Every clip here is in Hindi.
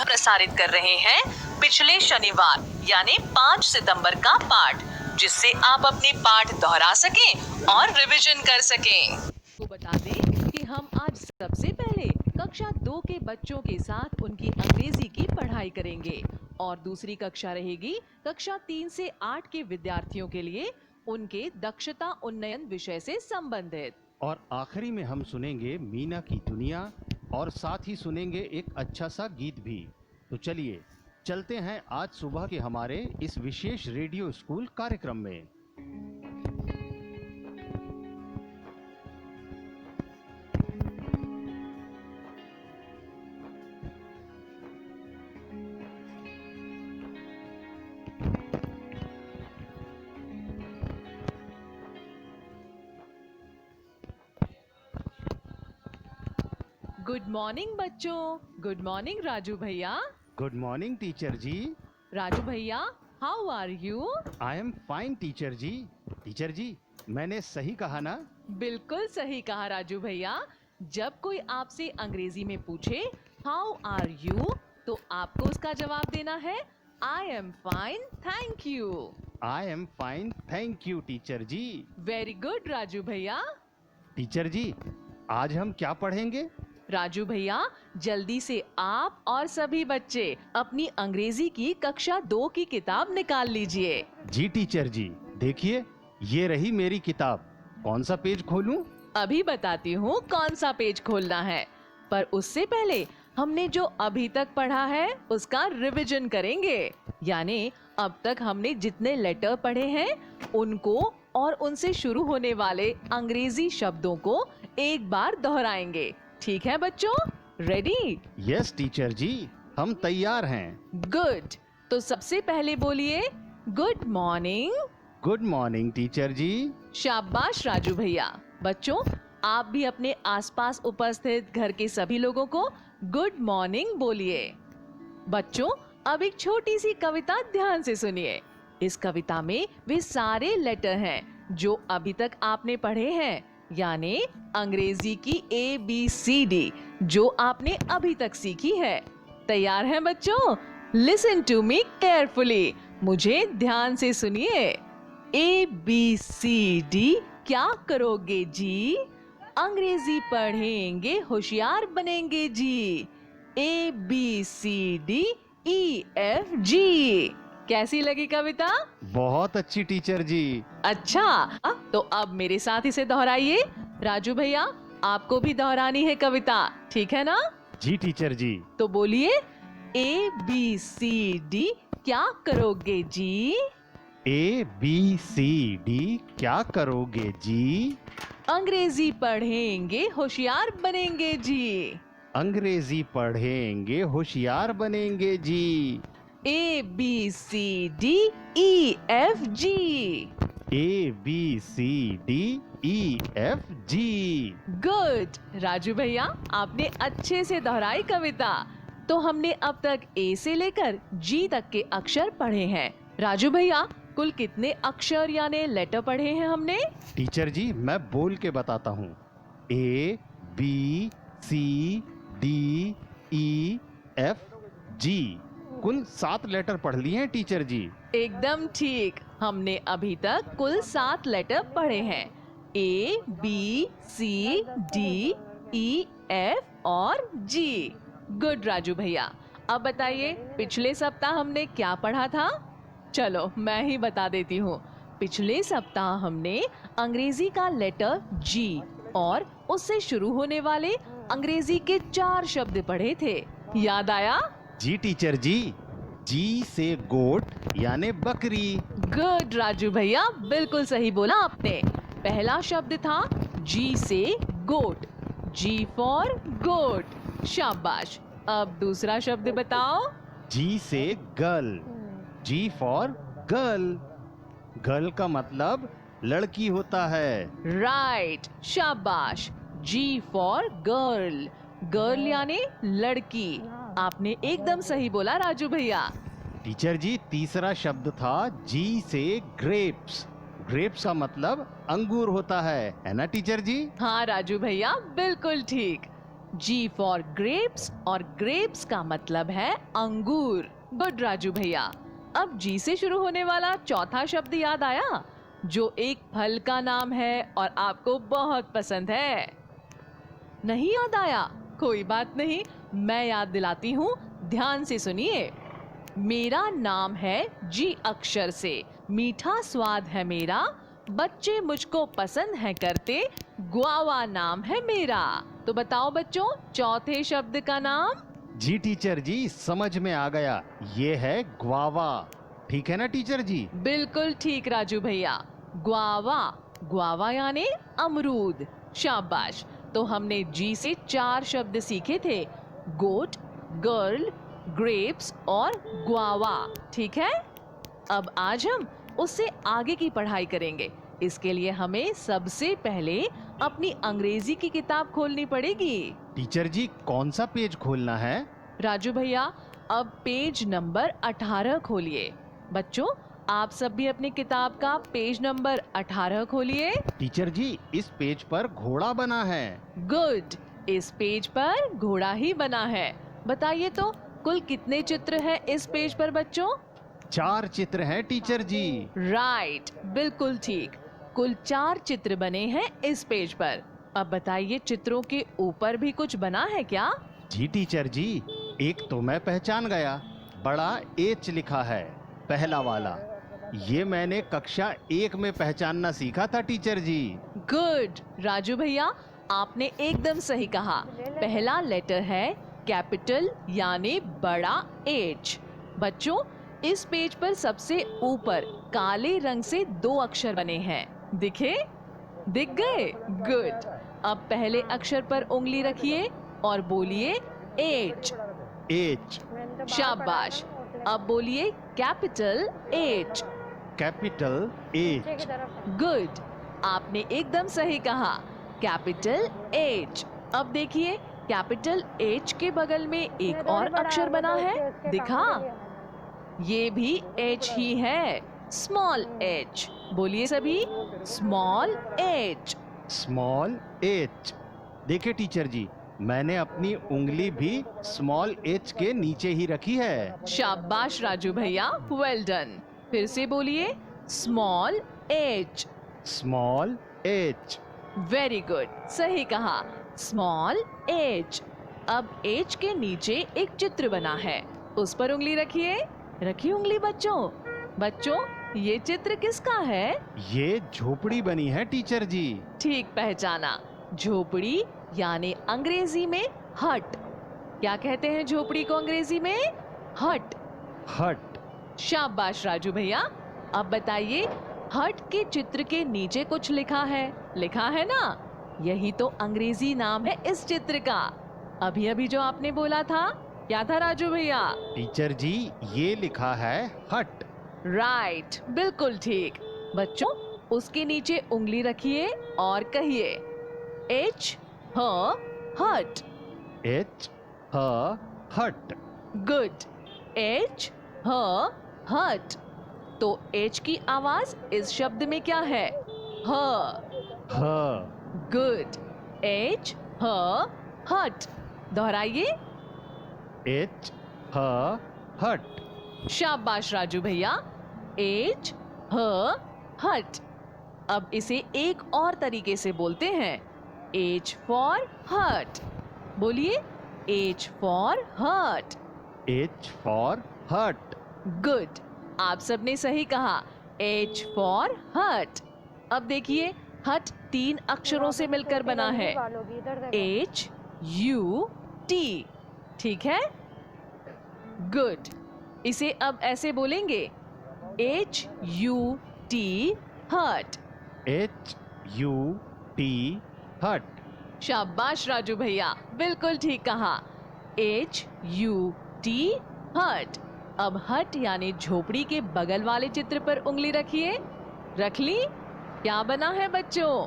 प्रसारित कर रहे हैं पिछले शनिवार यानी 5 सितंबर का पाठ, जिससे आप अपने पाठ दोहरा सकें और रिवीजन कर सकें। तो बता दें कि हम आज सबसे पहले कक्षा 2 के बच्चों के साथ उनकी अंग्रेजी की पढ़ाई करेंगे और दूसरी कक्षा रहेगी कक्षा 3 से 8 के विद्यार्थियों के लिए उनके दक्षता उन्नयन विषय से संबंधित। और आखिरी में हम सुनेंगे मीना की दुनिया और साथ ही सुनेंगे एक अच्छा सा गीत भी। तो चलिए चलते हैं आज सुबह के हमारे इस विशेष रेडियो स्कूल कार्यक्रम में। गुड मॉर्निंग बच्चों। गुड मॉर्निंग राजू भैया। Good morning teacher ji. Raju भैया, how are you? I am fine teacher ji. Teacher ji, मैंने सही कहा ना? बिल्कुल सही कहा राजू भैया। जब कोई आपसे अंग्रेजी में पूछे हाउ आर यू, तो आपको उसका जवाब देना है I am fine thank you. I am fine thank you teacher ji. Very good Raju भैया। टीचर जी, आज हम क्या पढ़ेंगे? राजू भैया, जल्दी से आप और सभी बच्चे अपनी अंग्रेजी की कक्षा 2 की किताब निकाल लीजिए। जी टीचर जी, देखिए ये रही मेरी किताब। कौन सा पेज खोलूं? अभी बताती हूँ कौन सा पेज खोलना है, पर उससे पहले हमने जो अभी तक पढ़ा है उसका रिवीजन करेंगे। यानी अब तक हमने जितने लेटर पढ़े हैं उनको और उनसे शुरू होने वाले अंग्रेजी शब्दों को एक बार दोहराएंगे। ठीक है बच्चों, रेडी? यस टीचर जी, हम तैयार हैं। गुड। तो सबसे पहले बोलिए good morning. Good morning teacher ji. शाबाश राजू भैया। बच्चों, आप भी अपने आसपास उपस्थित घर के सभी लोगों को गुड मॉर्निंग बोलिए। बच्चों, अब एक छोटी सी कविता ध्यान से सुनिए। इस कविता में वे सारे लेटर हैं जो अभी तक आपने पढ़े हैं, यानी अंग्रेजी की ABCD जो आपने अभी तक सीखी है। तैयार हैं बच्चों? Listen to me carefully. मुझे ध्यान से सुनिए। ABCD क्या करोगे जी? अंग्रेजी पढ़ेंगे होशियार बनेंगे जी। ABCDEFG। कैसी लगी कविता? बहुत अच्छी टीचर जी। अच्छा, तो अब मेरे साथ इसे दोहराइए। राजू भैया, आपको भी दोहरानी है कविता, ठीक है ना? जी टीचर जी। तो बोलिए ABCD क्या करोगे जी? ABCD क्या करोगे जी? अंग्रेजी पढ़ेंगे होशियार बनेंगे जी। अंग्रेजी पढ़ेंगे होशियार बनेंगे जी। ABCDEFG। ABCDEFG। गुड राजू भैया, आपने अच्छे से दोहराई कविता। तो हमने अब तक A से लेकर G तक के अक्षर पढ़े हैं। राजू भैया, कुल कितने अक्षर यानी लेटर पढ़े हैं हमने? टीचर जी, मैं बोल के बताता हूँ। ABCDEFG कुल 7 लेटर पढ़ लिए हैं टीचर जी। एकदम ठीक। हमने अभी तक कुल 7 लेटर पढ़े हैं। ABCDEF और G। गुड राजू भैया। अब बताइए, पिछले सप्ताह हमने क्या पढ़ा था? चलो मैं ही बता देती हूँ। पिछले सप्ताह हमने अंग्रेजी का लेटर G और उससे शुरू होने वाले अंग्रेजी के 4 शब्द पढ़े थे। याद आया? जी टीचर जी। जी से गोट यानी बकरी। गुड राजू भैया, बिल्कुल सही बोला आपने। पहला शब्द था G से गोट। G फॉर गोट। शाबाश। अब दूसरा शब्द बताओ। जी से girl. G for girl. Girl का मतलब लड़की होता है। राइट, शाबाश। G for girl. गर्ल यानी लड़की। आपने एकदम सही बोला राजू भैया। टीचर जी, तीसरा शब्द था जी से ग्रेप्स। ग्रेप्स का मतलब अंगूर होता है ना टीचर जी? हाँ राजू भैया, बिल्कुल ठीक। G फॉर ग्रेप्स, और ग्रेप्स का मतलब है अंगूर। गुड राजू भैया। अब G से शुरू होने वाला चौथा शब्द याद आया, जो एक फल का नाम है और आपको बहुत पसंद है। नहीं याद आया? कोई बात नहीं, मैं याद दिलाती हूँ, ध्यान से सुनिए। मेरा नाम है जी अक्षर से, मीठा स्वाद है मेरा, बच्चे मुझको पसंद है करते, ग्वावा नाम है मेरा। तो बताओ बच्चों, चौथे शब्द का नाम? जी टीचर जी, समझ में आ गया, ये है ग्वावा। ठीक है ना टीचर जी? बिल्कुल ठीक राजू भैया, ग्वावा। ग्वावा यानी अमरूद। शाबाश। तो हमने जी से 4 शब्द सीखे थे, गोट, गर्ल, ग्रेप्स और ग्वावा। ठीक है, अब आज हम उससे आगे की पढ़ाई करेंगे। इसके लिए हमें सबसे पहले अपनी अंग्रेजी की किताब खोलनी पड़ेगी। टीचर जी, कौन सा पेज खोलना है? राजू भैया, अब पेज नंबर 18 खोलिए। बच्चों, आप सब भी अपनी किताब का पेज नंबर 18 खोलिए। टीचर जी, इस पेज पर घोड़ा बना है। गुड, इस पेज पर घोड़ा ही बना है। बताइए तो, कुल कितने चित्र हैं इस पेज पर बच्चों? 4 चित्र हैं टीचर जी। राइट, बिल्कुल ठीक। कुल 4 चित्र बने हैं इस पेज पर। अब बताइए, चित्रों के ऊपर भी कुछ बना है क्या? जी टीचर जी, एक तो मैं पहचान गया, बड़ा एच लिखा है, पहला वाला। ये मैंने कक्षा 1 में पहचानना सीखा था टीचर जी। गुड राजू भैया, आपने एकदम सही कहा। पहला लेटर है कैपिटल यानी बड़ा एच। बच्चों, इस पेज पर सबसे ऊपर काले रंग से 2 अक्षर बने हैं, दिखे? दिख गए? गुड। अब पहले अक्षर पर उंगली रखिए और बोलिए एच। एच। शाबाश। अब बोलिए capital H. Capital H. Good, आपने एकदम सही कहा, कैपिटल एच। अब देखिए, कैपिटल एच के बगल में एक और अक्षर बना है, दिखा? ये भी एच ही है, स्मॉल एच। बोलिए सभी, स्मॉल एच। Small H. देखिए टीचर जी, मैंने अपनी उंगली भी स्मॉल एच के नीचे ही रखी है। शाबाश राजू भैया, वेल डन। फिर से बोलिए, small H. Small H. Very good, सही कहा, स्मॉल एच। अब एच के नीचे एक चित्र बना है, उस पर उंगली रखिए। रखिए उंगली बच्चों। बच्चों, ये चित्र किसका है? ये झोपड़ी बनी है टीचर जी। ठीक पहचाना, झोपड़ी यानी अंग्रेजी में हट। क्या कहते हैं झोपड़ी को अंग्रेजी में? हट। हट। शाबाश राजू भैया। अब बताइए, हट के चित्र के नीचे कुछ लिखा है ना? यही तो अंग्रेजी नाम है इस चित्र का। अभी अभी जो आपने बोला था, क्या था राजू भैया? टीचर जी, ये लिखा है हट। राइट, बिल्कुल ठीक। बच्चों, उसके नीचे उंगली रखिए और कहिए एच ह हट। एच ह हट। गुड, एच ह हट। तो एच की आवाज इस शब्द में क्या है? ह। ह। गुड, एच ह हट। दोहराइए, एच ह हट। शाबाश राजू भैया, एच ह हट। अब इसे एक और तरीके से बोलते हैं, एच फॉर हट। बोलिए, एच फॉर हट। एच फॉर हट। गुड, आप सबने सही कहा, एच फॉर हट। अब देखिए, हट 3 अक्षरों से मिलकर बना है, एच यू टी। ठीक है? गुड, इसे अब ऐसे बोलेंगे, एच यू टी हट। एच यू टी हट। शाबाश राजू भैया, बिल्कुल ठीक कहा, एच यू टी हट। अब हट यानी झोपड़ी के बगल वाले चित्र पर उंगली रखिए। रख ली? क्या बना है बच्चों?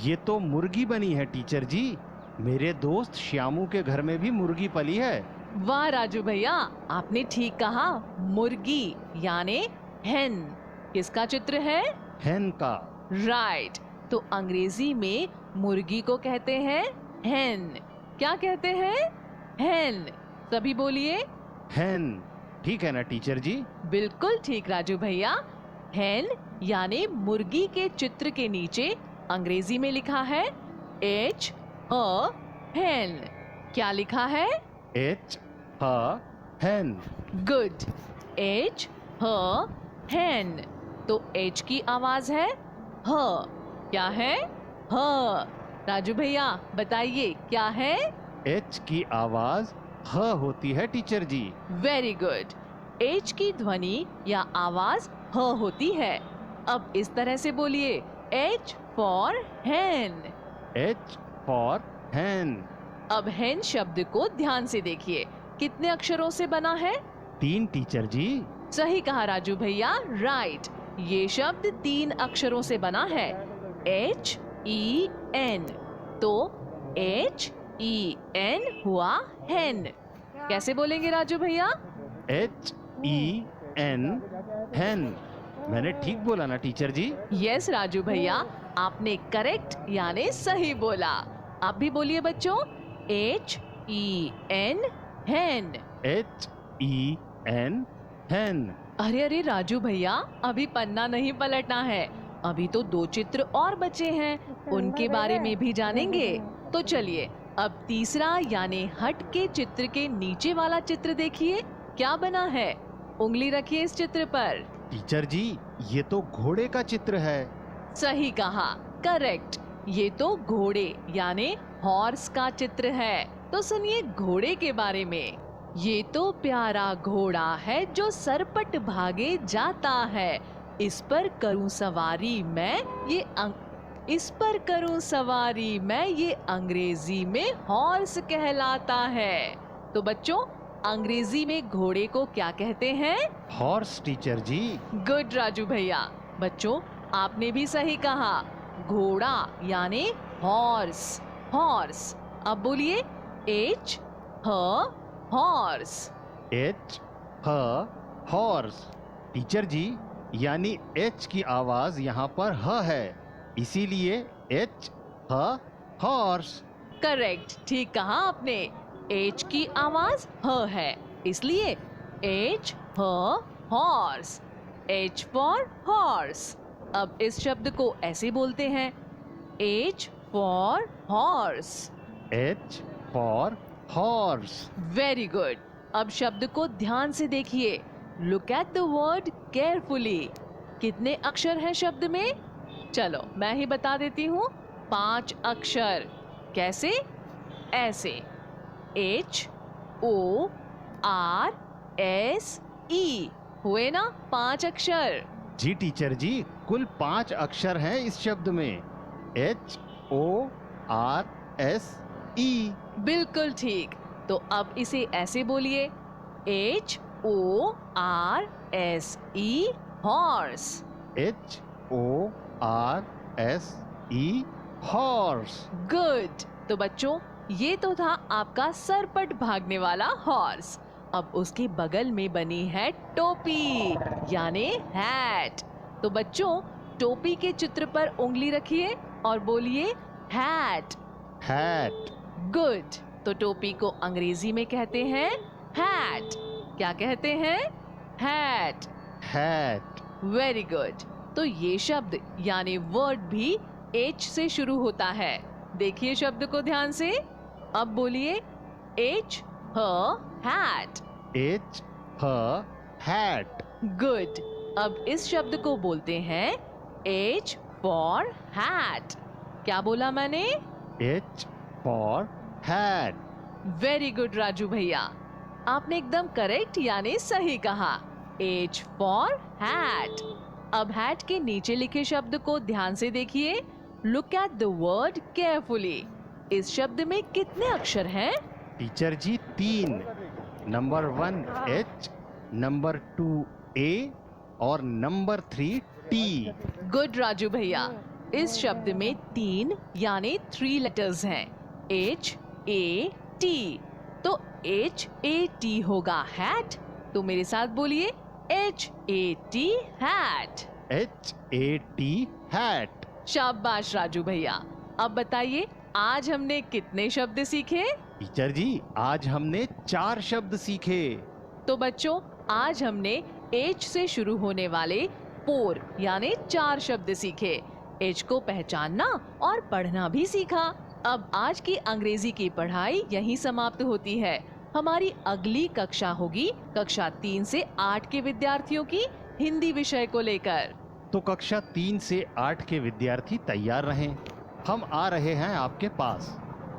ये तो मुर्गी बनी है टीचर जी। मेरे दोस्त श्यामू के घर में भी मुर्गी पली है। वाह राजू भैया, आपने ठीक कहा, मुर्गी यानी हेन। किसका चित्र है? हेन का। राइट, तो अंग्रेजी में मुर्गी को कहते हैं हेन। क्या कहते हैं? hen। सभी बोलिए। hen। ठीक है ना टीचर जी? बिल्कुल ठीक राजू भैया। hen यानी मुर्गी के चित्र के नीचे अंग्रेजी में लिखा है h a hen। क्या लिखा है? h ह hen। गुड। h ह hen। तो h की आवाज है ह। क्या है? ह। राजू भैया बताइए क्या है? h की आवाज ह होती है teacher ji. Very good. h की ध्वनि या आवाज ह होती है। अब इस तरह से बोलिए h for hen। h for hen। अब hen शब्द को ध्यान से देखिए, कितने अक्षरों से बना है? 3 टीचर जी। सही कहा राजू भैया, राइट। ये शब्द 3 अक्षरों से बना है, H E N। तो H E N हुआ hen। कैसे बोलेंगे राजू भैया? h e n hen। मैंने ठीक बोला ना टीचर जी? यस राजू भैया, आपने करेक्ट यानी सही बोला। आप भी बोलिए बच्चों, H E N hen। h e n hen। अरे अरे राजू भैया, अभी पन्ना नहीं पलटना है। अभी तो 2 चित्र और बचे हैं, उनके बारे में भी जानेंगे। तो चलिए अब तीसरा यानी हट के चित्र के नीचे वाला चित्र देखिए, क्या बना है? उंगली रखिए इस चित्र पर। टीचर जी, ये तो घोड़े का चित्र है। सही कहा, करेक्ट। ये तो घोड़े यानी हॉर्स का चित्र है। तो सुनिए घोड़े के बारे में। ये तो प्यारा घोड़ा है जो सरपट भागे जाता है। इस पर करूं सवारी मैं, इस पर करूं सवारी मैं, ये अंग्रेजी में हॉर्स कहलाता है। तो बच्चों, अंग्रेजी में घोड़े को क्या कहते हैं? हॉर्स टीचर जी। गुड राजू भैया। बच्चों, आपने भी सही कहा, घोड़ा यानी हॉर्स। हॉर्स। अब बोलिए H ह हॉर्स। h ह हॉर्स। टीचर जी, यानी h की आवाज यहाँ पर ह है, इसीलिए h ह हॉर्स। करेक्ट, ठीक कहा आपने। H की आवाज ह है, इसलिए H ह हॉर्स। H for horse. अब इस शब्द को ऐसे बोलते हैं, H for horse. h for horse. Very good. अब शब्द को ध्यान से देखिए, look at the word carefully. कितने अक्षर हैं शब्द में? चलो मैं ही बता देती हूँ, 5 अक्षर। कैसे? ऐसे, H O R S E। हुए ना 5 अक्षर? जी टीचर जी, कुल 5 अक्षर हैं इस शब्द में, h o r s e। बिल्कुल ठीक। तो अब इसे ऐसे बोलिए, H O R S E horse. h o r s e horse. Good. तो बच्चों, ये तो था आपका सरपट भागने वाला हॉर्स। अब उसके बगल में बनी है टोपी यानी हैट। तो बच्चों, टोपी के चित्र पर उंगली रखिए और बोलिए हैट। हैट। गुड। तो टोपी को अंग्रेजी में कहते हैं हैट। क्या कहते हैं? हैट। हैट। Very good. तो ये शब्द यानी वर्ड भी H से शुरू होता है। देखिए शब्द को ध्यान से। अब बोलिए H ह हैट। h ह हैट। गुड। अब इस शब्द को बोलते हैं H फॉर हैट। क्या बोला मैंने? h for hat. Very good Raju भैया, आपने एकदम करेक्ट यानी सही कहा, H फॉर हैट। अब हैट के नीचे लिखे शब्द को ध्यान से देखिए, look at the word carefully. इस शब्द में कितने अक्षर हैं? Teacher ji 3, number 1 h, number 2 a और नंबर 3 t। गुड राजू भैया, इस शब्द में 3 यानी 3 लेटर्स हैं, H A T। तो H A T होगा हैट। तो मेरे साथ बोलिए H A T hat. h a t hat. शाबाश राजू भैया। अब बताइए, आज हमने कितने शब्द सीखे? टीचर जी, आज हमने 4 शब्द सीखे। तो बच्चों, आज हमने एच से शुरू होने वाले 4 यानी 4 शब्द सीखे। एच को पहचानना और पढ़ना भी सीखा। अब आज की अंग्रेजी की पढ़ाई यहीं समाप्त होती है। हमारी अगली कक्षा होगी कक्षा 3 से 8 के विद्यार्थियों की हिंदी विषय को लेकर। तो कक्षा 3 से 8 के विद्यार्थी तैयार रहें। हम आ रहे हैं आपके पास,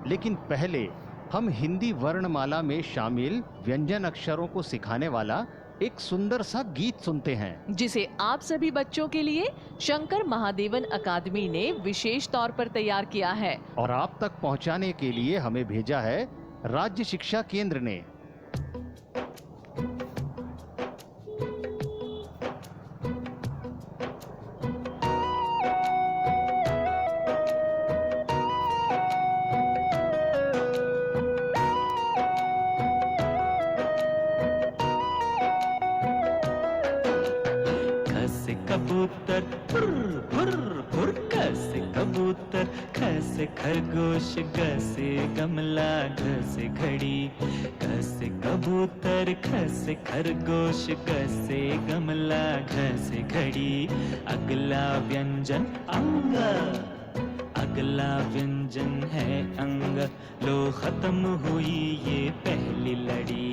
लेकिन पहले हम हिंदी वर्णमाला में शामिल व्यंजन अक्षरों को सिखाने वाला एक सुंदर सा गीत सुनते हैं, जिसे आप सभी बच्चों के लिए शंकर महादेवन अकादमी ने विशेष तौर पर तैयार किया है। और आप तक पहुंचाने के लिए हमें भेजा है राज्य शिक्षा केंद्र ने। कबूतर फुर फुर फुर, क से कबूतर, ख से खरगोश, ग से गमला, घ से घड़ी। क से कबूतर, ख से खरगोश, ग से गमला, घ से घड़ी। अगला व्यंजन अंग, अगला व्यंजन है अंग, लो खत्म हुई ये पहली लड़ी।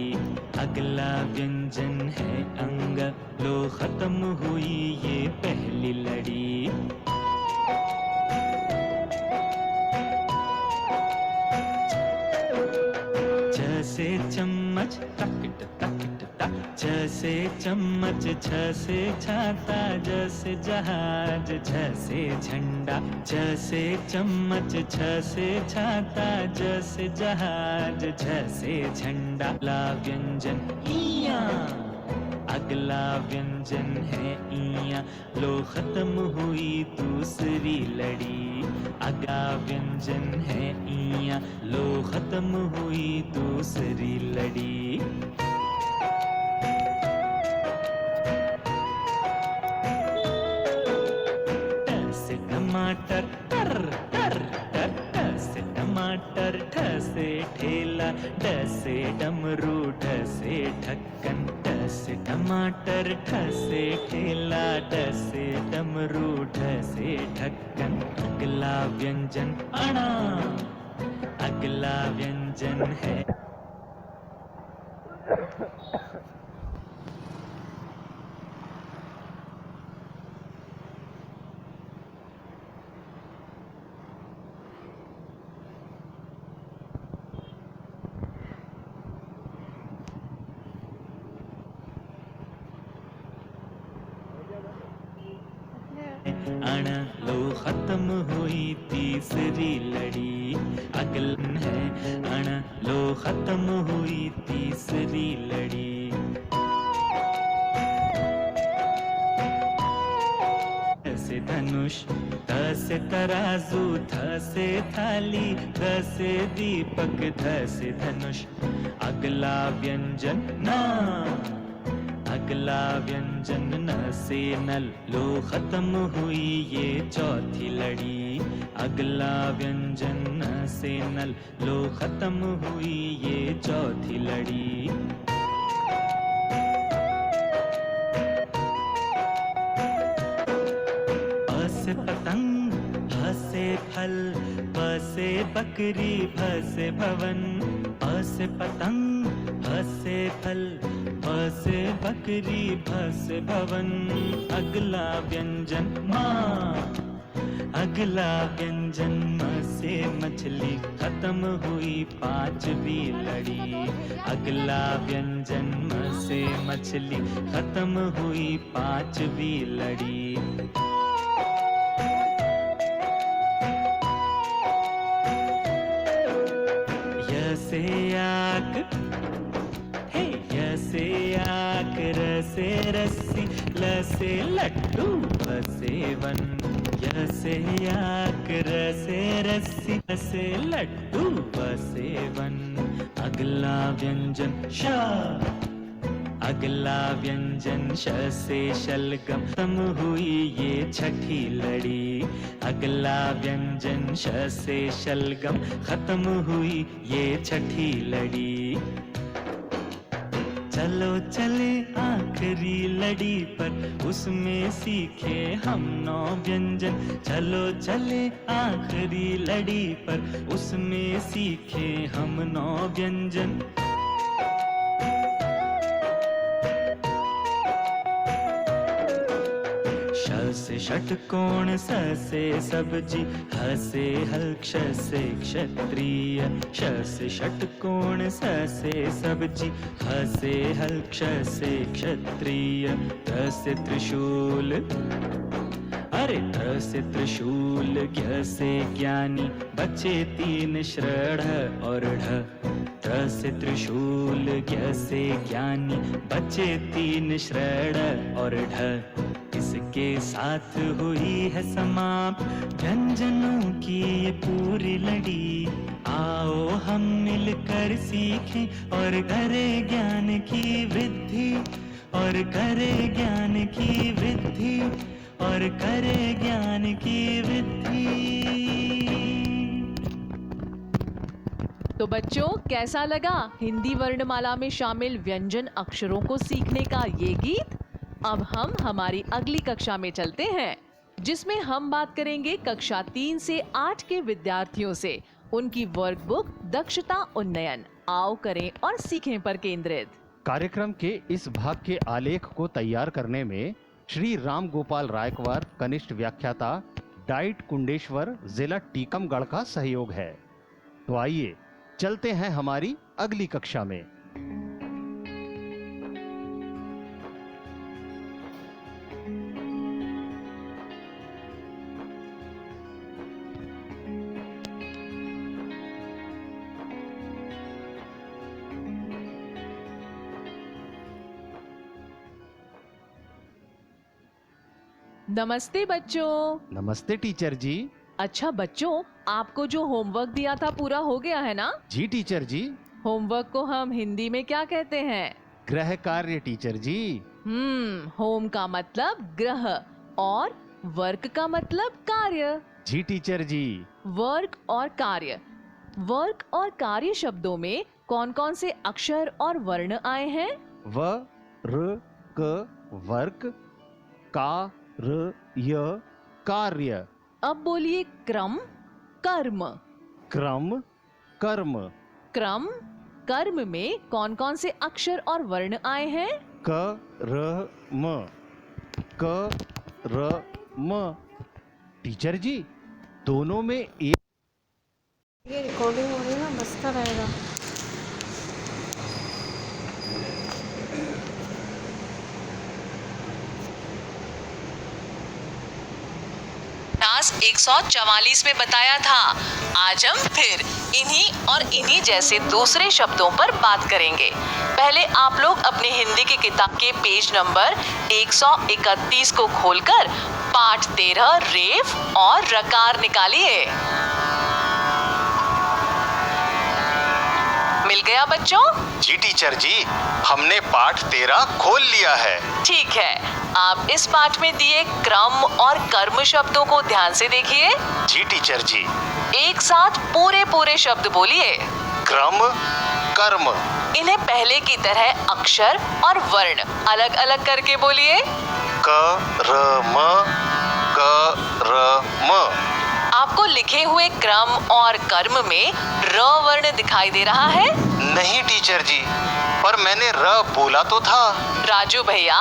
अगला व्यंजन है अंग, लो खत्म हुई ये पहली लड़ी। च से चम्मच, टकट टकट टक। च से चम्मच, छ से छाता, ज से जहाज, झ से झंडा। च से चम्मच, छ से छाता, ज से जहाज, झ से झंडा। अगला व्यंजन इया, अगला व्यंजन है इया, लो खत्म हुई दूसरी लड़ी। अगला व्यंजन है इया, लो खत्म हुई दूसरी लड़ी। ट से टमाटर, टर टर टर, ट से टमाटर, ठ से ठेला, ड से डमरू, ढ से ढक्कन। ट से टमाटर, ठ से ठेला, ड से डमरू, ढ से ढक्कन। अगला व्यंजन अणा, अगला व्यंजन है अण, लो खत्म हुई तीसरी लड़ी। अगला है अण, लो खत्म हुई तीसरी लड़ी। ध से धनुष, थ से तराजू, थ से थाली, ध से दीपक, ध से धनुष। अगला व्यंजन ना, अगला व्यंजन न से नल, लो खत्म हुई ये चौथी लड़ी। अगला व्यंजन न से नल, लो खत्म हुई ये चौथी लड़ी। अ से पतंग, ह से फल, ब से बकरी, भ से भवन। अ से पतंग, ह से फल, ब से बकरी, भ से भवन। अगला व्यंजन माँ, अगला व्यंजन म से मछली, खत्म हुई पांचवी लड़ी। अगला व्यंजन म से मछली, खत्म हुई पांचवी लड़ी। य से आक, हे य से आक, र से रस्सी, ल से लड्डू, व से वन। य से आक, र से रस्सी, ल से लड्डू, व से वन। अगला व्यंजन श, अगला व्यंजन श से शलगम, खत्म हुई ये छठी लड़ी। अगला व्यंजन श से शलगम, खत्म हुई ये छठी लड़ी। चलो चले आखिरी लड़ी पर, उसमें सीखे हम 9 व्यंजन। चलो चले आखिरी लड़ी पर, उसमें सीखे हम 9 व्यंजन। श से षटकोण, स से सब्जी, ह से हल, क्ष से क्षत्रिय। श से षटकोण, स से सब्जी, ह से हल, क्ष से क्षत्रिय। त्र से त्रिशूल, अरे त्र से त्रिशूल, ज्ञ से ज्ञानी, बचे 3 श्रढ़ और ढ। त्र से त्रिशूल, ज्ञ से ज्ञानी, बचे 3 श्रढ़ और ढ। इसके साथ हुई है समाप्त व्यंजनों की ये पूरी लड़ी। आओ हम मिलकर सीखें और करें ज्ञान की वृद्धि, और करें ज्ञान की वृद्धि, और करें ज्ञान की वृद्धि। तो बच्चों, कैसा लगा हिंदी वर्णमाला में शामिल व्यंजन अक्षरों को सीखने का ये गीत? अब हम हमारी अगली कक्षा में चलते हैं, जिसमें हम बात करेंगे कक्षा 3 से 8 के विद्यार्थियों से उनकी वर्कबुक दक्षता उन्नयन आओ करें और सीखें पर केंद्रित। कार्यक्रम के इस भाग के आलेख को तैयार करने में श्री राम गोपाल रायकवार, कनिष्ठ व्याख्याता, डाइट कुंडेश्वर, जिला टीकमगढ़ का सहयोग है। तो आइए चलते हैं हमारी अगली कक्षा में। नमस्ते बच्चों। नमस्ते टीचर जी। अच्छा बच्चों, आपको जो होमवर्क दिया था पूरा हो गया है ना? जी टीचर जी। होमवर्क को हम हिंदी में क्या कहते हैं? गृह कार्य टीचर जी। होम का मतलब ग्रह और वर्क का मतलब कार्य। जी टीचर जी। वर्क और कार्य, वर्क और कार्य शब्दों में कौन कौन से अक्षर और वर्ण आए हैं? व, र, क वर्क, का, र, य कार्य। अब बोलिए क्रम, कर्म। क्रम, कर्म। क्रम, कर्म में कौन कौन से अक्षर और वर्ण आए हैं? क, र, म। क, र, म। टीचर जी, दोनों में एक। ये रिकॉर्डिंग हो रही है ना, बसता रहेगा। टास्क 144 में बताया था। आज हम फिर इन्हीं और इन्हीं जैसे दूसरे शब्दों पर बात करेंगे। पहले आप लोग अपने हिंदी की किताब के पेज नंबर 131 को खोलकर पाठ 13 रेफ और रकार निकालिए। मिल गया बच्चों? जी टीचर जी, हमने पाठ 13 खोल लिया है। ठीक है, आप इस पाठ में दिए क्रम और कर्म शब्दों को ध्यान से देखिए। जी टीचर जी। एक साथ पूरे पूरे शब्द बोलिए। क्रम, कर्म। इन्हें पहले की तरह अक्षर और वर्ण अलग अलग करके बोलिए। क, र, म, क, र, म। आपको लिखे हुए क्रम और कर्म में र वर्ण दिखाई दे रहा है? नहीं टीचर जी, पर मैंने र बोला तो था। राजू भैया,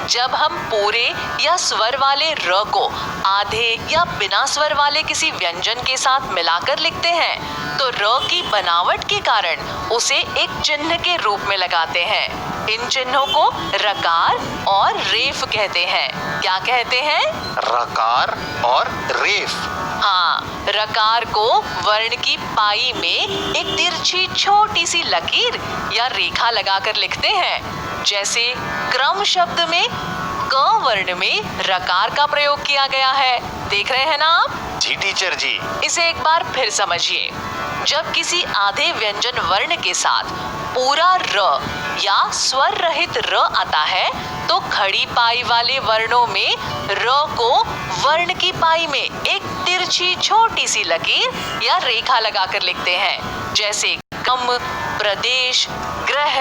जब हम पूरे या स्वर वाले र को आधे या बिना स्वर वाले किसी व्यंजन के साथ मिलाकर लिखते हैं, तो र की बनावट के कारण उसे एक चिन्ह के रूप में लगाते हैं। इन चिन्हों को रकार और रेफ कहते हैं। क्या कहते हैं? रकार और रेफ। हाँ, रकार को वर्ण की पाई में एक तिरछी छोटी सी लकीर या रेखा लगाकर लिखते हैं। जैसे क्रम शब्द में क वर्ण में रकार का प्रयोग किया गया है। देख रहे हैं ना आप? जी टीचर जी। इसे एक बार फिर समझिए। जब किसी आधे व्यंजन वर्ण के साथ पूरा र या स्वर रहित र आता है तो खड़ी पाई वाले वर्णों में र को वर्ण की पाई में एक तिरछी छोटी सी लकीर या रेखा लगाकर लिखते हैं, जैसे कम, प्रदेश, ग्रह,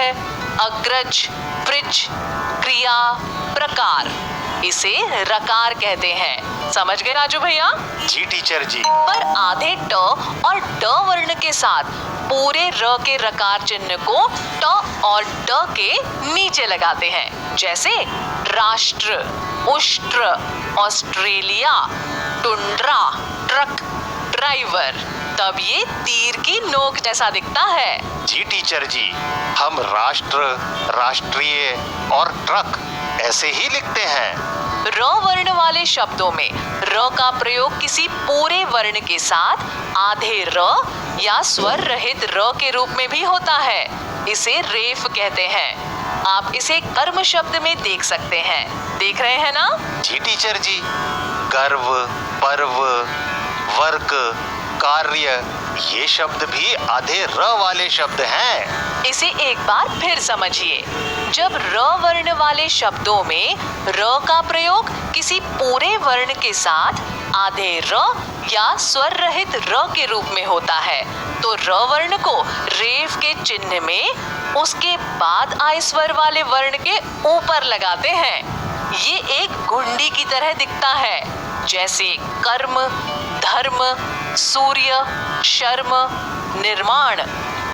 अग्रज, पृच्छ, क्रिया, प्रकार। इसे रकार कहते हैं। समझ गए राजू भैया? जी टीचर जी। पर आधे ट और ड वर्ण के साथ पूरे र के रकार चिन्ह को ट और ड के नीचे लगाते हैं, जैसे राष्ट्र, उष्ट्र, ऑस्ट्रेलिया, टुंड्रा, ट्रक, ड्राइवर। तब ये तीर की नोक जैसा दिखता है। जी टीचर जी, हम राष्ट्र, राष्ट्रीय और ट्रक ऐसे ही लिखते हैं। र वर्ण वाले शब्दों में र का प्रयोग किसी पूरे वर्ण के साथ आधे र या स्वर रहित र के रूप में भी होता है। इसे रेफ कहते हैं। आप इसे कर्म शब्द में देख सकते हैं। देख रहे हैं ना? जी टीचर जी। गर्व, पर्व, वर्क, कार्य, ये शब्द भी आधे र वाले शब्द हैं। इसे एक बार फिर समझिए। जब र वर्ण वाले शब्दों में र का प्रयोग किसी पूरे वर्ण के साथ आधे र या स्वर रहित र के रूप में होता है तो र वर्ण को रेफ के चिन्ह में उसके बाद आए स्वर वाले वर्ण के ऊपर लगाते हैं। ये एक घुंडी की तरह दिखता है, जैसे कर्म, धर्म, सूर्य, शर्म, निर्माण,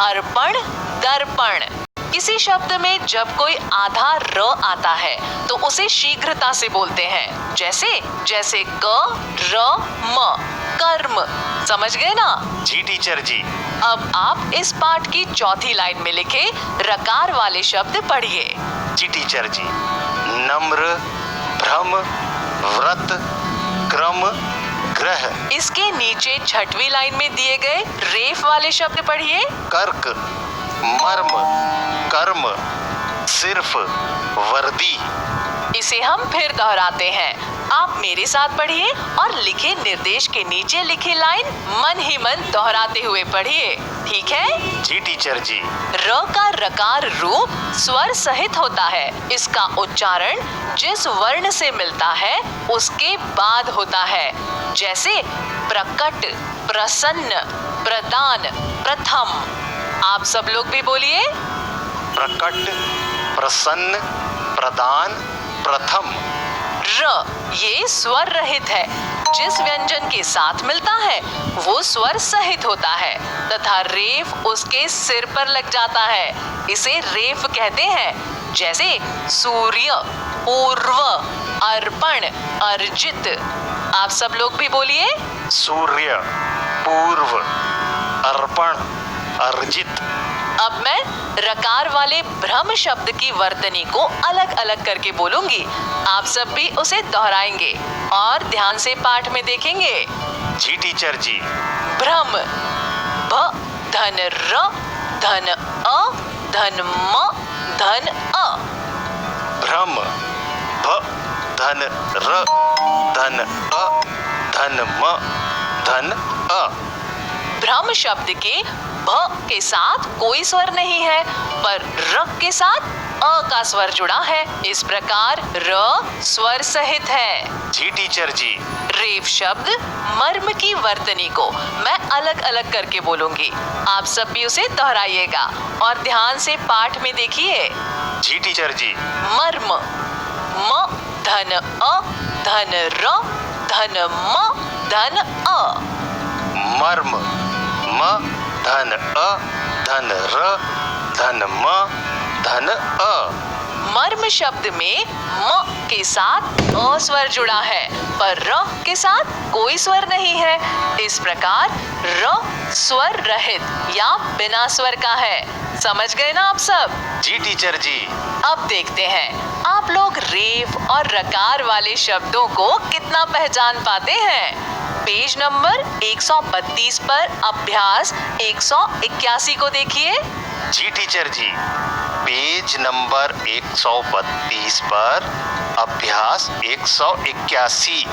अर्पण, दर्पण। किसी शब्द में जब कोई आधा र आता है तो उसे शीघ्रता से बोलते हैं, जैसे क, र, म, कर्म। समझ गए ना? जी टीचर जी। अब आप इस पाठ की चौथी लाइन में लिखे रकार वाले शब्द पढ़िए। जी टीचर जी। नम्र, भ्रम, व्रत, क्रम, ग्रह। इसके नीचे छठवीं लाइन में दिए गए रेफ वाले शब्द पढ़िए। कर्क, मर्म, कर्म, सिर्फ, वर्दी। इसे हम फिर दोहराते हैं। आप मेरे साथ पढ़िए और लिखे निर्देश के नीचे लिखी लाइन मन ही मन दोहराते हुए पढ़िए। ठीक है? जी टीचर जी। र का रकार रूप स्वर सहित होता है। इसका उच्चारण जिस वर्ण से मिलता है उसके बाद होता है, जैसे प्रकट, प्रसन्न, प्रदान, प्रथम। आप सब लोग भी बोलिए। प्रकट, प्रसन्न, प्रदान, प्रथम। र ये स्वर रहित है। जिस व्यंजन के साथ मिलता है वो स्वर सहित होता है तथा रेफ उसके सिर पर लग जाता है। इसे रेफ कहते हैं, जैसे सूर्य, पूर्व, अर्पण, अर्जित। आप सब लोग भी बोलिए। सूर्य, पूर्व, अर्पण, अर्जित। अब मैं रकार वाले भ्रम शब्द की वर्तनी को अलग अलग करके बोलूंगी। आप सब भी उसे दोहराएंगे और ध्यान से पाठ में देखेंगे। जी टीचर जी। भ्रम, भ धन र धन अ धन म धन अ। भ्रम, भ धन र धन अ धन म धन अ। भ्रम शब्द के भ के साथ कोई स्वर नहीं है, पर र के साथ अ का स्वर जुड़ा है। इस प्रकार र स्वर सहित है। जी टीचर जी। रेफ शब्द मर्म की वर्तनी को मैं अलग अलग करके बोलूंगी। आप सब भी उसे दोहराइएगा और ध्यान से पाठ में देखिए। जी टीचर जी। मर्म, म धन अ धन र धन म धन अ। मर्म, म धन अ धन र धन म धन अ। मर्म शब्द में म के साथ अ स्वर जुड़ा है, पर र के साथ कोई स्वर नहीं है। इस प्रकार र स्वर रहित या बिना स्वर का है। समझ गए ना आप सब? जी टीचर जी। अब देखते हैं आप लोग रेफ और रकार वाले शब्दों को कितना पहचान पाते हैं। पेज नंबर 132 पर अभ्यास 181 को देखिए। जी टीचर जी। पेज नंबर 132 पर अभ्यास 181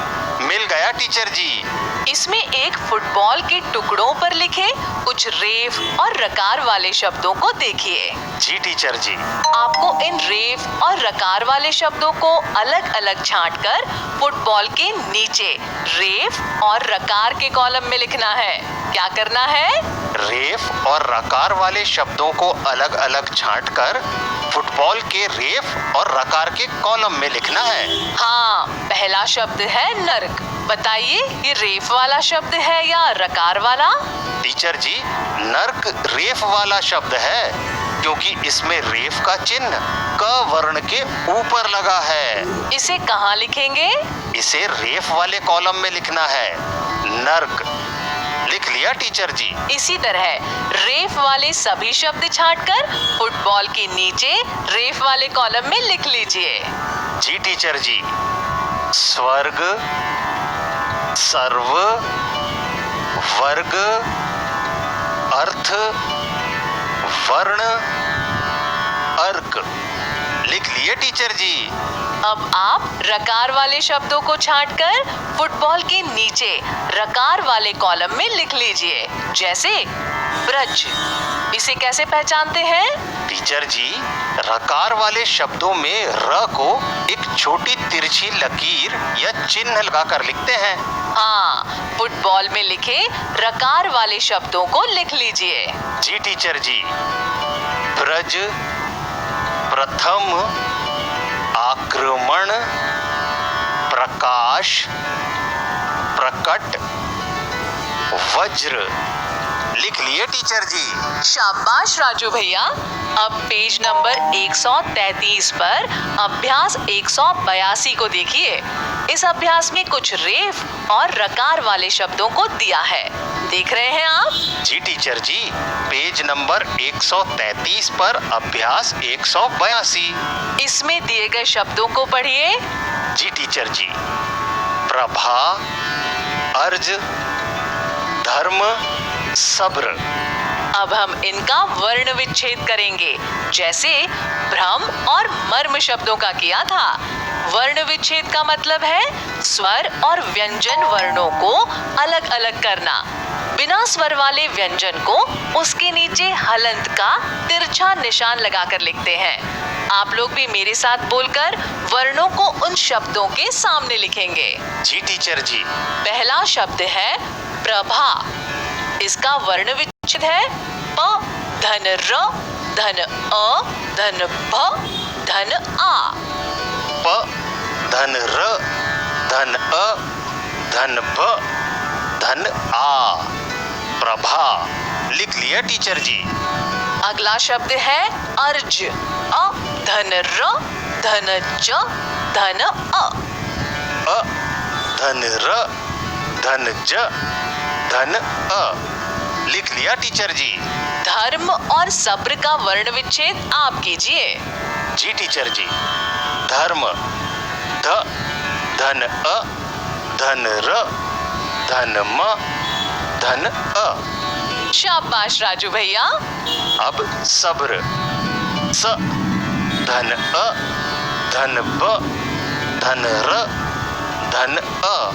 मिल गया टीचर जी। इसमें एक फुटबॉल के टुकड़ों पर लिखे कुछ रेफ और रकार वाले शब्दों को देखिए। जी टीचर जी। आपको इन रेफ और रकार वाले शब्दों को अलग अलग छांटकर फुटबॉल के नीचे रेफ और रकार के कॉलम में लिखना है। क्या करना है? रेफ और रकार वाले शब्दों को अलग अलग छांटकर फुटबॉल के रेफ और रकार के कॉलम में लिखना है। हाँ, पहला शब्द है नर्क। बताइए, ये रेफ वाला शब्द है या रकार वाला? टीचर जी, नर्क रेफ वाला शब्द है क्योंकि इसमें रेफ का चिन्ह क वर्ण के ऊपर लगा है। इसे कहाँ लिखेंगे? इसे रेफ वाले कॉलम में लिखना है। नर्क लिख लिया टीचर जी। इसी तरह रेफ वाले सभी शब्द छांटकर फुटबॉल के नीचे रेफ वाले कॉलम में लिख लीजिए। जी टीचर जी। स्वर्ग, सर्व, वर्ग, अर्थ, वर्ण, अर्क लिख लिए टीचर जी। अब आप रकार वाले शब्दों को छांटकर फुटबॉल के नीचे रकार वाले कॉलम में लिख लीजिए। जैसे ब्रज। इसे कैसे पहचानते हैं? टीचर जी, रकार वाले शब्दों में र को एक छोटी तिरछी लकीर या चिन्ह लगाकर लिखते हैं। हाँ, फुटबॉल में लिखे रकार वाले शब्दों को लिख लीजिए। जी टीचर जी। ब्रज, प्रथम, आक्रमण, प्रकाश, प्रकट, वज्र लिख लिए टीचर जी। शाबाश राजू भैया। अब पेज नंबर 133 पर अभ्यास 182 को देखिए। इस अभ्यास में कुछ रेफ और रकार वाले शब्दों को दिया है। देख रहे हैं आप? जी टीचर जी। पेज नंबर 133 पर अभ्यास 182। इसमें दिए गए शब्दों को पढ़िए। जी टीचर जी। प्रभा, अर्ज, धर्म, सब्र। अब हम इनका वर्ण विच्छेद करेंगे, जैसे भ्रम और मर्म शब्दों का किया था। वर्ण विच्छेद का मतलब है स्वर और व्यंजन वर्णों को अलग अलग करना। बिना स्वर वाले व्यंजन को उसके नीचे हलंत का तिरछा निशान लगाकर लिखते हैं। आप लोग भी मेरे साथ बोलकर वर्णों को उन शब्दों के सामने लिखेंगे। जी टीचर जी। पहला शब्द है प्रभा। इसका वर्ण विच्छेद है प, धन र, धन अ, धन भ, धन आ। प, धन र, धन अ, धन भ, धन आ। प्रभा लिख लिया टीचर जी। अगला शब्द है अर्ज। अ, धन र, धन ज, धन अ। अ, धन र, धन ज, धन अ लिख लिया टीचर जी। धर्म और सब्र का वर्ण विच्छेद आप कीजिए। जी टीचर जी। धर्म, ध, धन अ, धन र, धन म, धन अ। शाबाश राजू भैया। अब सब्र, स, धन अ, धन ब, धन र, धन अ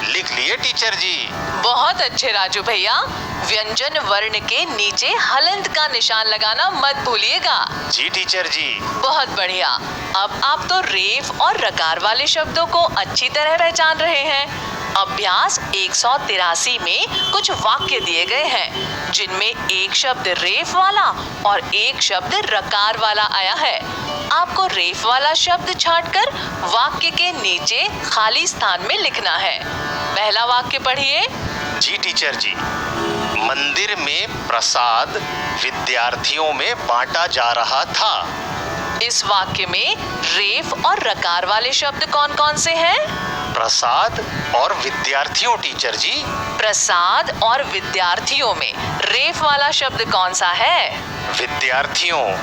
लिख लिए टीचर जी। बहुत अच्छे राजू भैया। व्यंजन वर्ण के नीचे हलंत का निशान लगाना मत भूलिएगा। जी टीचर जी। बहुत बढ़िया। अब आप तो रेफ और रकार वाले शब्दों को अच्छी तरह पहचान रहे हैं। अभ्यास 183 में कुछ वाक्य दिए गए हैं, जिनमें एक शब्द रेफ वाला और एक शब्द रकार वाला आया है। आपको रेफ वाला शब्द छांटकर वाक्य के नीचे खाली स्थान में लिखना है। पहला वाक्य पढ़िए। जी टीचर जी। मंदिर में प्रसाद विद्यार्थियों में बांटा जा रहा था। इस वाक्य में रेफ और रकार वाले शब्द कौन कौन से हैं? प्रसाद और विद्यार्थियों टीचर जी। प्रसाद और विद्यार्थियों में रेफ वाला शब्द कौन सा है? विद्यार्थियों।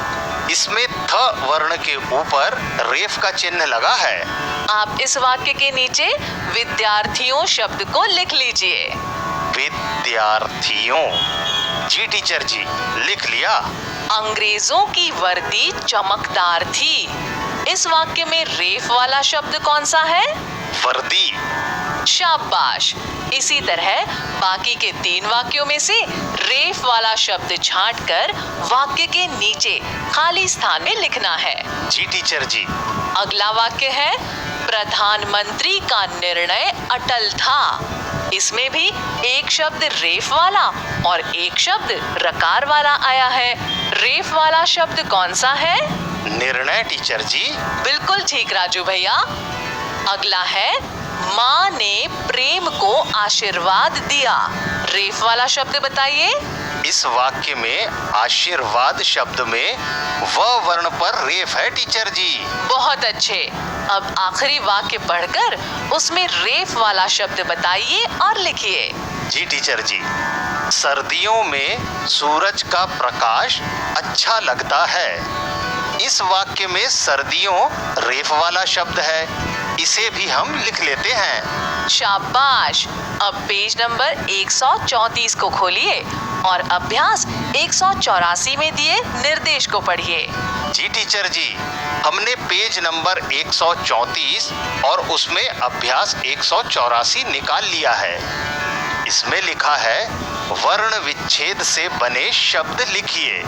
इसमें थ वर्ण के ऊपर रेफ का चिन्ह लगा है। आप इस वाक्य के नीचे विद्यार्थियों शब्द को लिख लीजिए। विद्यार्थियों। जी टीचर जी। लिख लिया। अंग्रेजों की वर्दी चमकदार थी। इस वाक्य में रेफ वाला शब्द कौन सा है? वर्दी। शाबाश। इसी तरह बाकी के 3 वाक्यों में से रेफ वाला शब्द छांटकर वाक्य के नीचे खाली स्थान में लिखना है। जी टीचर जी। अगला वाक्य है प्रधानमंत्री का निर्णय अटल था। इसमें भी एक शब्द रेफ वाला और एक शब्द रकार वाला आया है। रेफ वाला शब्द कौन सा है? निर्णय टीचर जी। बिल्कुल ठीक राजू भैया। अगला है माँ ने प्रेम को आशीर्वाद दिया। रेफ वाला शब्द बताइए। इस वाक्य में आशीर्वाद शब्द में व वर्ण पर रेफ है टीचर जी। बहुत अच्छे। अब आखिरी वाक्य पढ़कर उसमें रेफ वाला शब्द बताइए और लिखिए। जी टीचर जी। सर्दियों में सूरज का प्रकाश अच्छा लगता है। इस वाक्य में सर्दियों रेफ वाला शब्द है, इसे भी हम लिख लेते हैं। शाबाश। अब पेज नंबर 134 को खोलिए और अभ्यास 184 में दिए निर्देश को पढ़िए। जी टीचर जी। हमने पेज नंबर 134 और उसमें अभ्यास 184 निकाल लिया है। इसमें लिखा है वर्ण विच्छेद से बने शब्द लिखिए।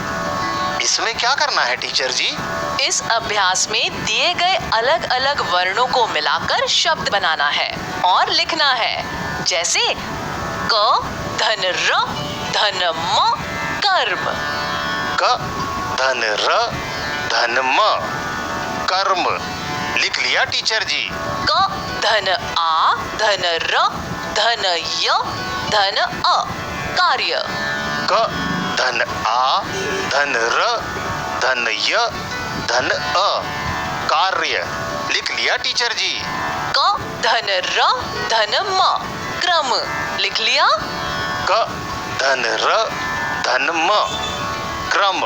इसमें क्या करना है टीचर जी? इस अभ्यास में दिए गए अलग अलग वर्णों को मिलाकर शब्द बनाना है और लिखना है। जैसे क धन र धन म कर्म। क धन र धन म कर्म लिख लिया टीचर जी। क धन आ धन र धन य धन अ कार्य। क धन आ धन र धन य धन अ कार्य लिख लिया टीचर जी। क धन र धन म क्रम लिख लिया। क धन र धन म क्रम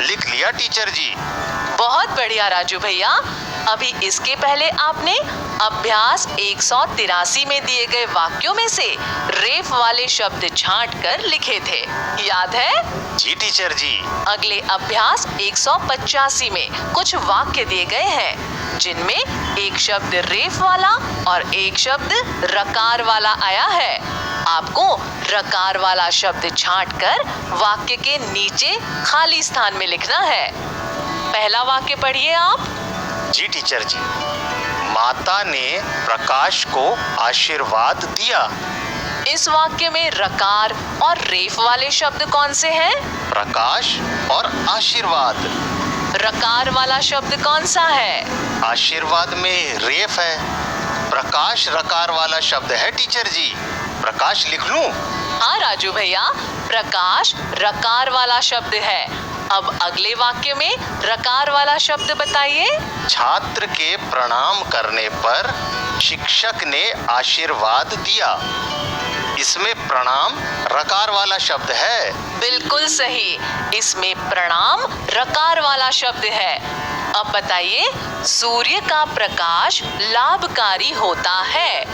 लिख लिया टीचर जी। बहुत बढ़िया राजू भैया। अभी इसके पहले आपने अभ्यास 183 में दिए गए वाक्यों में से रेफ वाले शब्द छांट कर लिखे थे, याद है? जी टीचर जी। अगले अभ्यास 185 में कुछ वाक्य दिए गए हैं जिनमें एक शब्द रेफ वाला और एक शब्द रकार वाला आया है। आपको रकार वाला शब्द छांटकर वाक्य के नीचे खाली स्थान में लिखना है। पहला वाक्य पढ़िए आप। जी टीचर जी। माता ने प्रकाश को आशीर्वाद दिया। इस वाक्य में रकार और रेफ वाले शब्द कौन से हैं? प्रकाश और आशीर्वाद। रकार वाला शब्द कौन सा है? आशीर्वाद में रेफ है। प्रकाश रकार वाला शब्द है टीचर जी। प्रकाश लिख लूं? हाँ राजू भैया, प्रकाश रकार वाला शब्द है। अब अगले वाक्य में रकार वाला शब्द बताइए। छात्र के प्रणाम करने पर शिक्षक ने आशीर्वाद दिया। इसमें प्रणाम रकार वाला शब्द है। बिल्कुल सही। इसमें प्रणाम रकार वाला शब्द है। अब बताइए, सूर्य का प्रकाश लाभकारी होता है।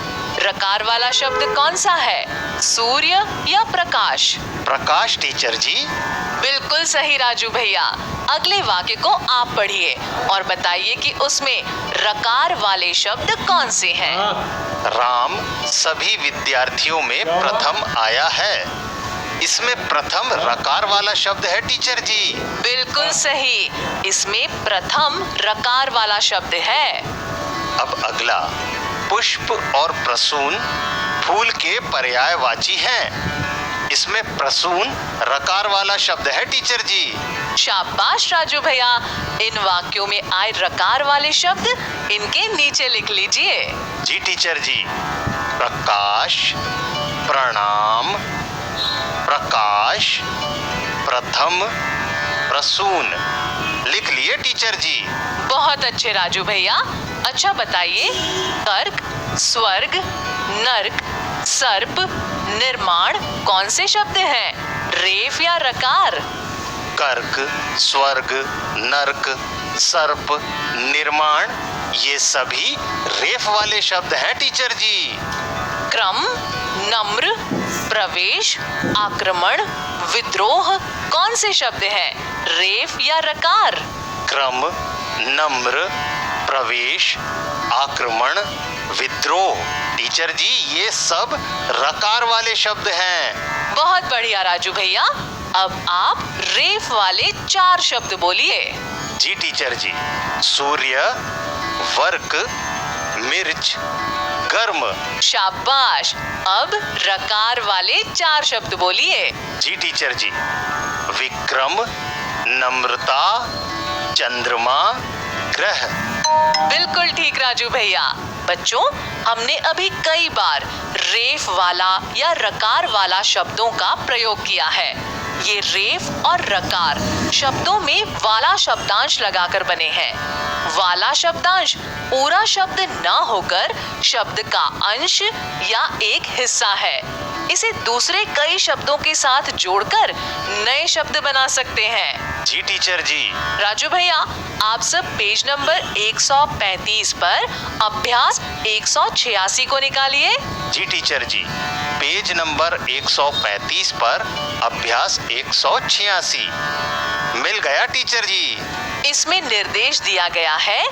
रकार वाला शब्द कौन सा है? सूर्य या प्रकाश? प्रकाश टीचर जी। बिल्कुल सही राजू भैया। अगले वाक्य को आप पढ़िए और बताइए कि उसमें रकार वाले शब्द कौन से हैं। राम सभी विद्यार्थियों में प्रथम आया है। इसमें प्रथम रकार वाला शब्द है टीचर जी। बिल्कुल सही। इसमें प्रथम रकार वाला शब्द है। अब अगला, पुष्प और प्रसून फूल के पर्यायवाची हैं। इसमें प्रसून रकार वाला शब्द है टीचर जी। शाबाश राजू भैया। इन वाक्यों में आए रकार वाले शब्द इनके नीचे लिख लीजिए। जी टीचर जी। प्रकाश, प्रणाम, प्रकाश, प्रथम, प्रसून लिख लिए टीचर जी। बहुत अच्छे राजू भैया। अच्छा बताइए, तर्क, स्वर्ग, नर्क, सर्प, निर्माण कौन से शब्द हैं? रेफ या रकार? कर्क, स्वर्ग, नर्क, सर्प, निर्माण ये सभी रेफ वाले शब्द हैं टीचर जी। क्रम, नम्र, प्रवेश, आक्रमण, विद्रोह कौन से शब्द हैं? रेफ या रकार? क्रम, नम्र, प्रवेश, आक्रमण, विद्रोह। टीचर जी ये सब रकार वाले शब्द हैं। बहुत बढ़िया राजू भैया। अब आप रेफ वाले 4 शब्द बोलिए। जी टीचर जी। सूर्य, वर्क, मिर्च, गर्म। शाबाश। अब रकार वाले 4 शब्द बोलिए। जी टीचर जी। विक्रम, नम्रता, चंद्रमा, ग्रह। बिल्कुल ठीक राजू भैया। बच्चों, हमने अभी कई बार रेफ वाला या रकार वाला शब्दों का प्रयोग किया है। ये रेफ और रकार शब्दों में वाला शब्दांश लगाकर बने हैं। वाला शब्दांश पूरा शब्द ना होकर शब्द का अंश या एक हिस्सा है। इसे दूसरे कई शब्दों के साथ जोड़कर नए शब्द बना सकते हैं। जी टीचर जी। राजू भैया, आप सब पेज नंबर 135 पर अभ्यास 186 को निकालिए। जी टीचर जी। पेज नंबर 135 पर अभ्यास 186 मिल गया टीचर जी। इसमें निर्देश दिया गया है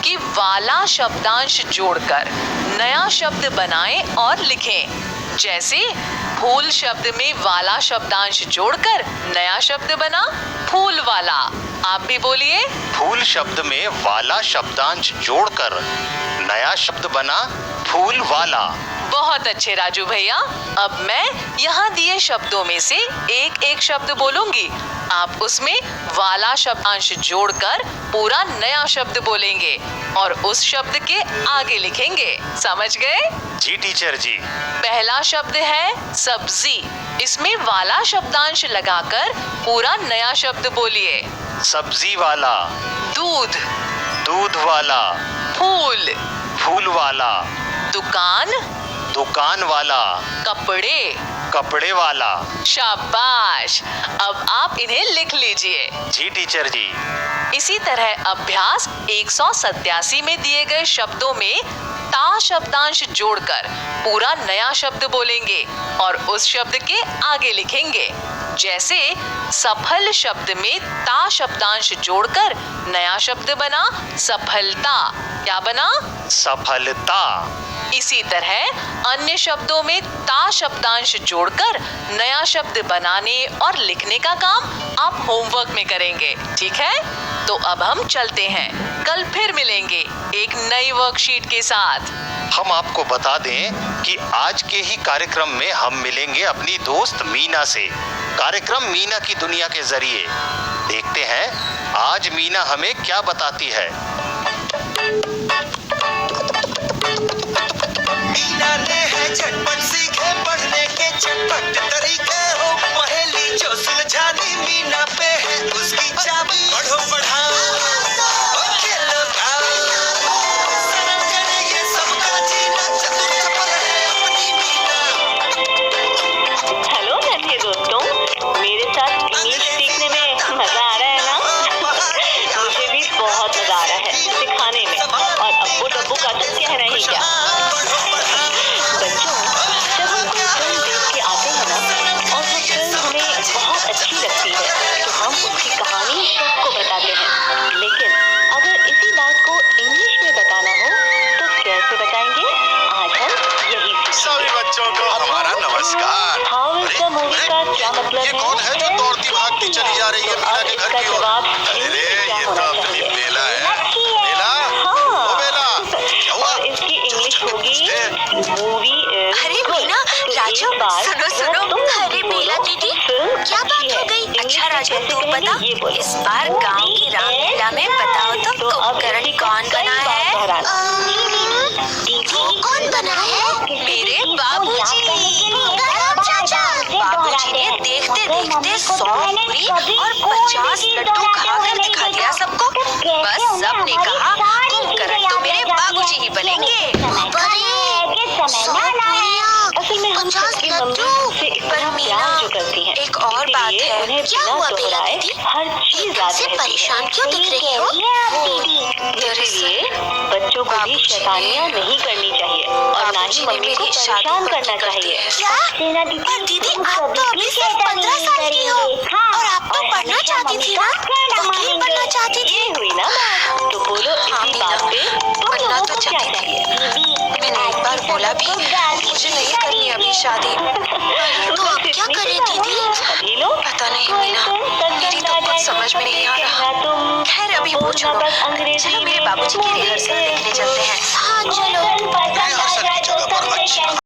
कि वाला शब्दांश जोड़कर नया शब्द बनाएं और लिखें। जैसे फूल शब्द में वाला शब्दांश जोड़कर नया शब्द बना फूल वाला। आप भी बोलिए। फूल शब्द में वाला शब्दांश जोड़कर नया शब्द बना फूल वाला। बहुत अच्छे राजू भैया। अब मैं यहाँ दिए शब्दों में से एक एक शब्द बोलूंगी। आप उसमें वाला शब्दांश जोड़कर पूरा नया शब्द बोलेंगे और उस शब्द के आगे लिखेंगे। समझ गए? जी टीचर जी। पहला शब्द है सब्जी। इसमें वाला शब्दांश लगाकर पूरा नया शब्द बोलिए। सब्जी वाला। दूध, दूध वाला। फूल, फूल वाला। दुकान, दुकान वाला। कपड़े, कपड़े वाला। शाबाश। अब आप इन्हें लिख लीजिए। जी टीचर जी। इसी तरह अभ्यास 187 में दिए गए शब्दों में ता शब्दांश जोड़कर पूरा नया शब्द बोलेंगे और उस शब्द के आगे लिखेंगे। जैसे सफल शब्द में ता शब्दांश जोड़कर नया शब्द बना सफलता। क्या बना? सफलता। इसी तरह अन्य शब्दों में ता शब्दांश जोड़कर नया शब्द बनाने और लिखने का काम आप होमवर्क में करेंगे। ठीक है? तो अब हम चलते हैं। कल फिर मिलेंगे एक नई वर्कशीट के साथ। हम आपको बता दें कि आज के ही कार्यक्रम में हम मिलेंगे अपनी दोस्त मीना से। कार्यक्रम मीना की दुनिया के जरिए। देखते हैं आज मीना हमें क्या बताती है। मीना ने है झटपट सीखे पढ़ने के चटपट तरीके हो। पहेली जो सुलझानी मीना पे है उसकी चाबी। पढ़ो पढ़ाओ और खेलो खाओ, सरल करे ये सबका जीना। चतुर चपल है अपनी मीना। हेलो नन्हे दोस्तों, मेरे साथ इंग्लिश सीखने में मजा आ रहा है ना? मुझे भी बहुत मजा आ रहा है सिखाने में। और अब्बू डब्बू का तो कहना ही क्या। बच्चों, जब हम कोई फिल्म देख के आते हैं ना और वो फिल्म हमें बहुत अच्छी लगती है तो हम उसकी कहानी सबको बताते हैं। लेकिन अगर इसी बात को इंग्लिश में बताना हो तो कैसे बताएंगे? आज हम यही सीखेंगे। सभी बच्चों को हमारा नमस्कार। हाउ इज द मूवी का क्या मतलब ये कौन है जो दौड़ती भागती चली जा रही है मीना के घर की ओर? अरे ये तो अपनी बेला है। बेला, ओ बेला, क्या हुआ? इसकी इंग्लिश होगी मूवी। अरे मीना, राजू, सुनो सुनो। अरे बेला दीदी, क्या बात हो गई? अच्छा राजू, तू बता, इस बार गांव की रामलीला में बताओ तो कुंभकर्ण कौन बना है? दीदी, कौन बना है? मेरे बाबूजी। चाचा, बाबूजी ने देखते देखते 100 पूरी और 50 लड्डू खाकर दिखा दिया सबको। बस सबने कहा कुंभकर्ण तो मेरे बाबूजी ही बनेंगे। 50 लड्डू। पर मीना, एक और बात है। क्या हुआ बेला दीदी? हर चीज से परेशान क्यों दिख रही हो? दीदी, इसलिए बच्चों बच्चों को भी शैतानियाँ नहीं करनी चाहिए और ना ही मम्मी को परेशान करना चाहिए। क्या? पर दीदी आप तो अभी सिर्फ 15 साल की हो और आप तो पढ़ना चाहती थी ना, वकील बनना चाहती थी। ये हुई ना बात। तो बोलो इसी बात पे तुम लोगों को क्या चाहिए? मैंने एक बार बोला भी मुझे नहीं करनी अभी शादी। तो अब क्या करें दीदी? सभी लोग पता नहीं मीना, मेरी तो कुछ समझ में नहीं आ रहा। खैर अभी वो छोड़ो, चलो मेरे बाबूजी की रिहर्सल देखने चलते हैं। हाँ चलो। रिहर्सल की जगह पर अच्छी